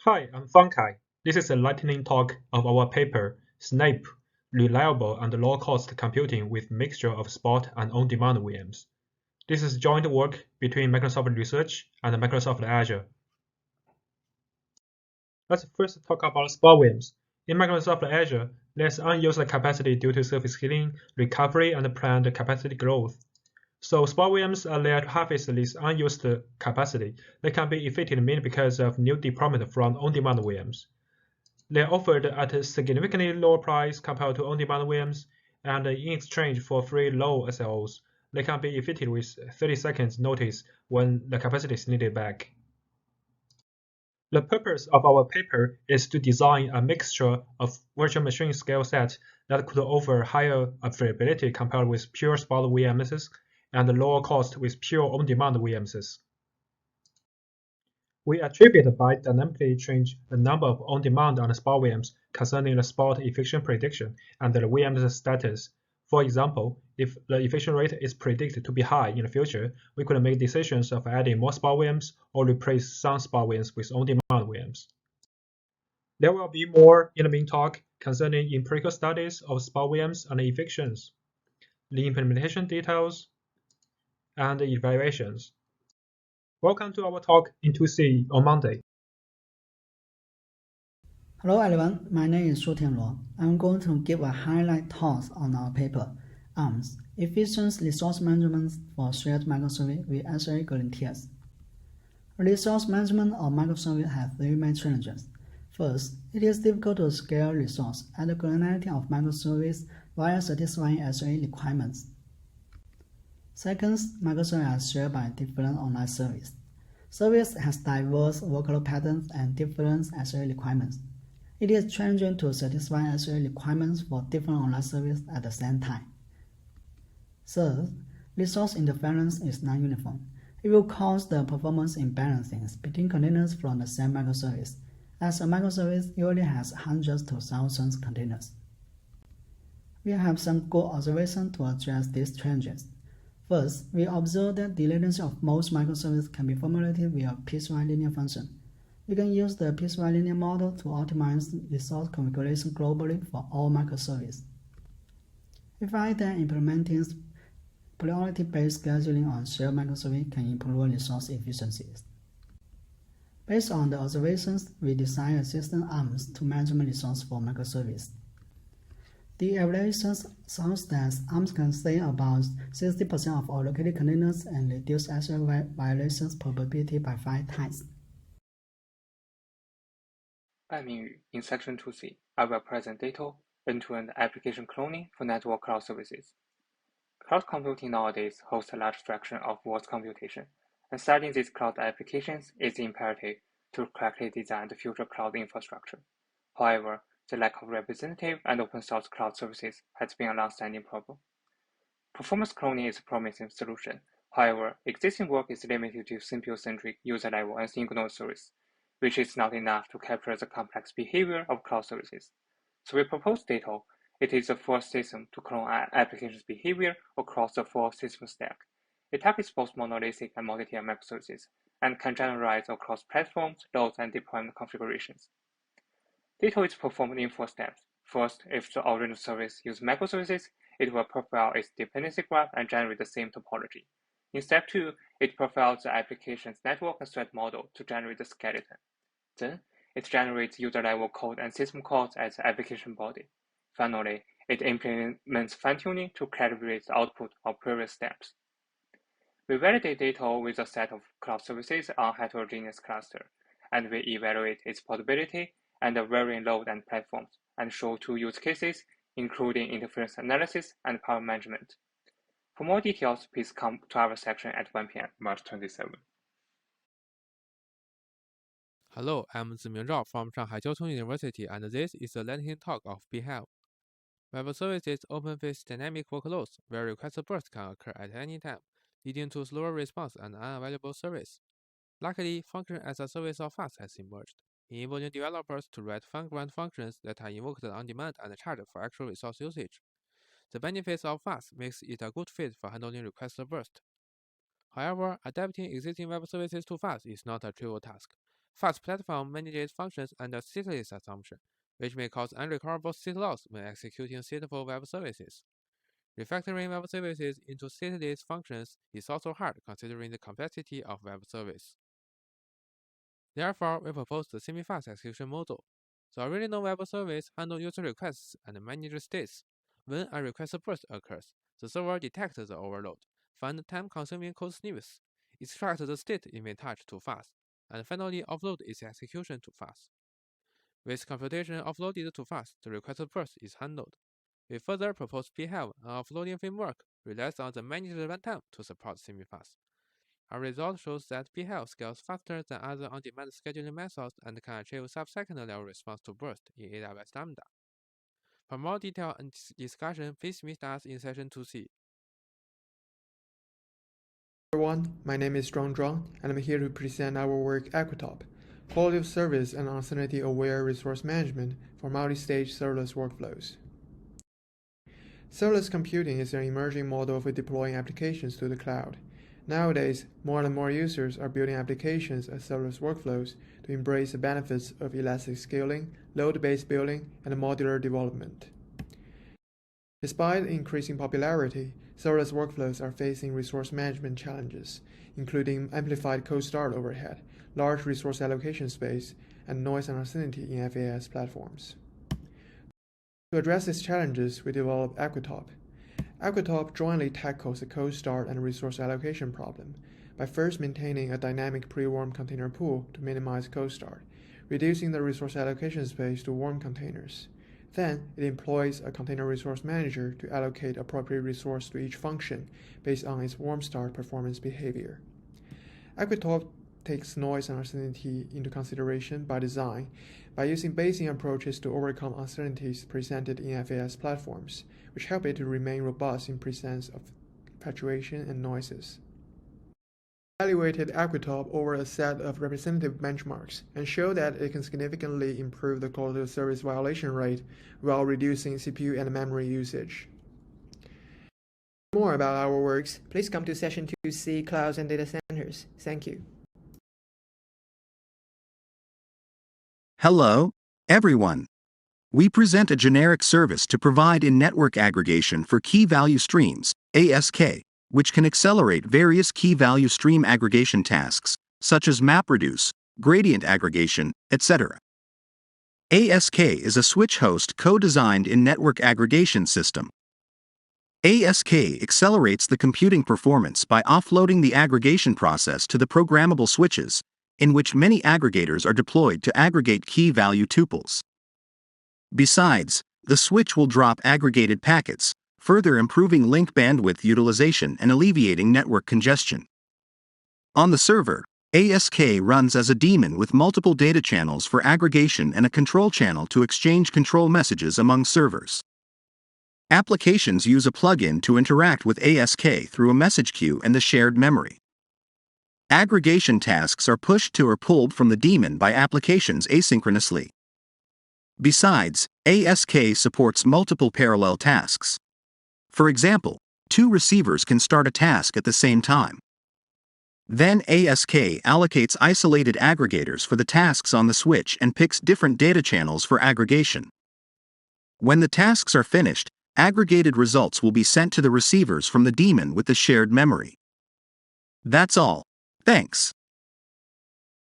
Hi, I'm Funkai. This is a lightning talk of our paper, Snape, Reliable and Low-Cost Computing with Mixture of Spot and On-Demand VMs. This is joint work between Microsoft Research and Microsoft Azure. Let's first talk about Spot VMs. In Microsoft Azure, there's unused capacity due to service healing, recovery, and planned capacity growth. So Spot VMs are there to harvest this unused capacity. They can be efficient mainly because of new deployment from on-demand VMs. They are offered at a significantly lower price compared to on-demand VMs, and in exchange for free low SLOs, they can be effective with 30 seconds notice when the capacity is needed back. The purpose of our paper is to design a mixture of virtual machine scale set that could offer higher availability compared with pure spot VMs and lower cost with pure on-demand VMs. We attribute by dynamically change the number of on-demand and spot VMs concerning the spot efficient prediction and the VM's status. For example, if the efficient rate is predicted to be high in the future, we could make decisions of adding more spot VMs or replace some spot VMs with on-demand VMs. There will be more in the main talk concerning empirical studies of spot VMs and evictions, the implementation details, and the evaluations. Welcome to our talk in 2C on Monday. Hello everyone, my name is Shu Tianluo. I'm going to give a highlight talk on our paper, ARMS, Efficient Resource Management for Shared Microservice with SLA Guarantees. Resource management of microservice has three main challenges. First, it is difficult to scale resource at the granularity of microservice while satisfying SLA requirements. Second, microservices are shared by different online services. Service has diverse workload patterns and different SLA requirements. It is challenging to satisfy SLA requirements for different online services at the same time. Third, resource interference is non-uniform. It will cause the performance imbalances between containers from the same microservice, as a microservice usually has hundreds to thousands containers. We have some good observations to address these challenges. First, we observe that the latency of most microservices can be formulated via a piecewise linear function. We can use the piecewise linear model to optimize resource configuration globally for all microservices. We find that implementing priority-based scheduling on shared microservices can improve resource efficiencies. Based on the observations, we designed a system ARMS to manage resources for microservices. The evaluations shows that ARMS can save about 60% of allocated containers and reduce SLA violations probability by 5 times. I'm Mingyu. In Section 2C, I will present data end-to-end application cloning for network cloud services. Cloud computing nowadays hosts a large fraction of world's computation, and studying these cloud applications is imperative to correctly design the future cloud infrastructure. However, the lack of representative and open-source cloud services has been a long-standing problem. Performance cloning is a promising solution. However, existing work is limited to simple-centric user-level and single-node service, which is not enough to capture the complex behavior of cloud services. So we propose Datto. It is the first system to clone applications' behavior across the full system stack. It targets both monolithic and multi-tier microservices and can generalize across platforms, loads, and deployment configurations. Datto is performed in 4 steps. First, if the original service uses microservices, it will profile its dependency graph and generate the same topology. In step 2, it profiles the application's network and thread model to generate the skeleton. Then, it generates user-level code and system calls as the application body. Finally, it implements fine-tuning to calibrate the output of previous steps. We validate data with a set of cloud services on heterogeneous cluster, and we evaluate its portability and the varying load and platforms, and show 2 use cases, including interference analysis and power management. For more details, please come to our section at 1 p.m. March 27. Hello, I'm Ziming Zhao from Shanghai Jiao Tong University, and this is a lightning talk of Behave. Web services open with dynamic workloads where request bursts can occur at any time, leading to slower response and unavailable service. Luckily, function as a service of fast has emerged, enabling developers to write fine-grained functions that are invoked on demand and charged for actual resource usage. The benefits of fast makes it a good fit for handling request burst. However, adapting existing web services to fast is not a trivial task. Fast platform manages functions under stateless assumption, which may cause unrecoverable state loss when executing stateful web services. Refactoring web services into stateless functions is also hard considering the complexity of web service. Therefore, we propose the semi-fast execution model. The original web service handles user requests and manages states. When a request burst occurs, the server detects the overload, finds time-consuming code snippets, extracts the state it may touch too fast, and finally offload its execution too fast. With computation offloaded too fast, the request burst is handled. We further propose Beehive, an offloading framework, relies on the managed runtime to support semi-fast. Our result shows that Beehive scales faster than other on-demand scheduling methods and can achieve sub-second level response to burst in AWS Lambda. For more detail and discussion, please meet us in session 2C. Everyone, my name is Zhuang, and I'm here to present our work Aquatop, Quality of Service and Uncertainty-Aware Resource Management for Multi-Stage Serverless Workflows. Serverless computing is an emerging model for deploying applications to the cloud. Nowadays, more and more users are building applications as serverless workflows to embrace the benefits of elastic scaling, load-based building, and modular development. Despite increasing popularity, serverless workflows are facing resource management challenges, including amplified cold start overhead, large resource allocation space, and noise and uncertainty in FAS platforms. To address these challenges, we developed Aquatop. Aquatop jointly tackles the cold start and resource allocation problem by first maintaining a dynamic pre-warm container pool to minimize cold start, reducing the resource allocation space to warm containers. Then, it employs a container resource manager to allocate appropriate resource to each function based on its warm start performance behavior. Aquatop takes noise and uncertainty into consideration by design by using Bayesian approaches to overcome uncertainties presented in FAS platforms, which help it to remain robust in presence of fluctuation and noises. We evaluated Aquatop over a set of representative benchmarks and showed that it can significantly improve the quality of service violation rate while reducing CPU and memory usage. For more about our works, please come to Session 2C, Clouds and Data Centers. Thank you. Hello, everyone. We present a generic service to provide in-network aggregation for key-value streams, ASK, which can accelerate various key-value stream aggregation tasks, such as MapReduce, gradient aggregation, etc. ASK is a switch host co-designed in-network aggregation system. ASK accelerates the computing performance by offloading the aggregation process to the programmable switches, in which many aggregators are deployed to aggregate key-value tuples. Besides, the switch will drop aggregated packets, further improving link bandwidth utilization and alleviating network congestion. On the server, ASK runs as a daemon with multiple data channels for aggregation and a control channel to exchange control messages among servers. Applications use a plugin to interact with ASK through a message queue and the shared memory. Aggregation tasks are pushed to or pulled from the daemon by applications asynchronously. Besides, ASK supports multiple parallel tasks. For example, two receivers can start a task at the same time. Then ASK allocates isolated aggregators for the tasks on the switch and picks different data channels for aggregation. When the tasks are finished, aggregated results will be sent to the receivers from the daemon with the shared memory. That's all. Thanks.